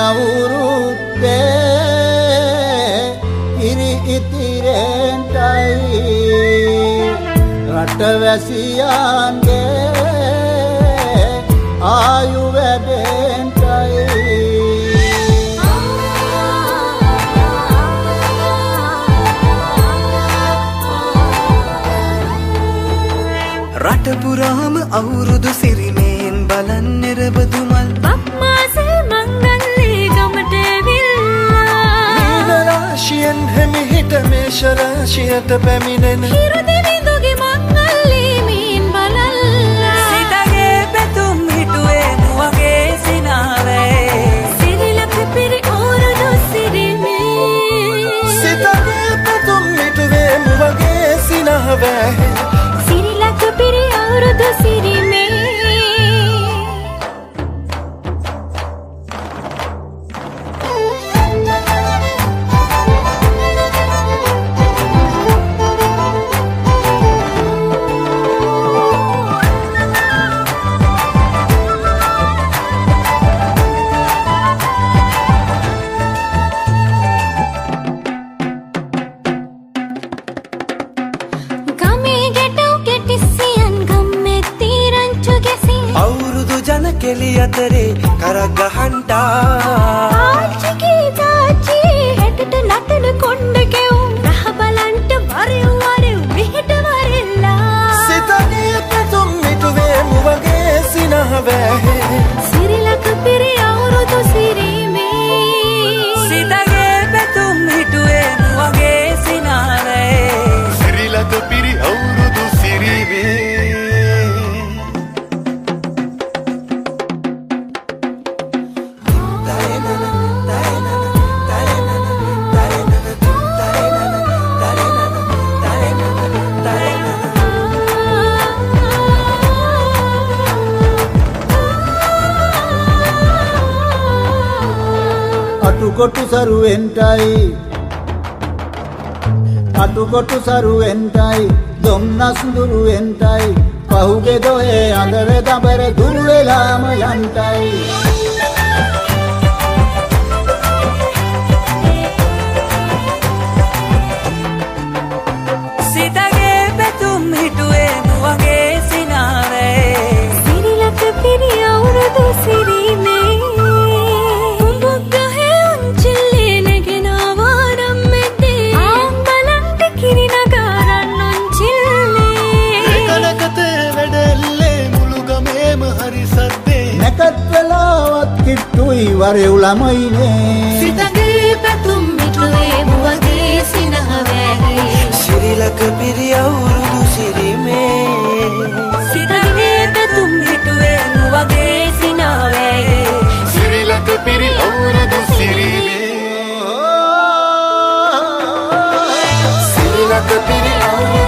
අවුරුද්දේ ඉරි ඉතිරෙන්ටයි රටවැසියන්ගේ ආයු වැඩෙන්ටයි රට පුරාම අවුරුදු සිරිමේන් බලන්නේ රබදුමල් බක්මාසේ මංගල්ලේ ගමට ඇවිල්ලා මීන රාශියෙන් හිමිහිට මේෂ රාශියට පැමිණෙන හිරු දිවිඳුගේ මංගල්ලේ මීන් බලල්ලා සිතගේ පැතුම් හිටුවේ මුවගේ සිනාවේ සිරිලක පිරි අවුරුදු සිරිමේ සිතගේ පැතුම් හිටුවේ මුවගේ සිනාවේ සිරිලක පිරි අවුරුදු සිරිමේ කෙලි අතරේ කරක් ගහන්ටා ආච්චිගේ තාච්චි හැටට නටන කොණ්ඩ කෙවුම් රහ බලන්ට වරෙව් වරෙව් මෙහෙට වරෙල්ලා සිතගේ පැතුම් මිටුවේ මුවගේ සිනහවැහේ සිරිලක පිරි අවුරුදු සිරිමේ සිතගේ පැතුම් හිටුවේ මුවගේ සිනාවේ සිරිලක පිරි අවුරුදු සිරිමේ අටුකොටු සරුවෙන්ටයි දොම්නස් දුරුවෙන්ටයි පහුගේ දොහේ අඳර දබර දුරු වෙලාම යන්ටයි සිතගේ පැතුම් හිටුවේ මුවගේ සිනාවේ සිරිලක පිරි අවුරුදු සිරිමේ නැකත්වලාවත් කිට්ටුයි වරෙව් ළමයිනේ සිතගේ පැතුම් මිටුවේ මුවගේ සිනහවැහි සිරිලක පිරි අවුරුදු සිරිමේ සිතගේ පැතුම් මිටුවේ මුවගේ සිනහවැහි සිරිලක පිරි අවුරුදු සිරිමේ සිරිලක පිරි අවුරුදු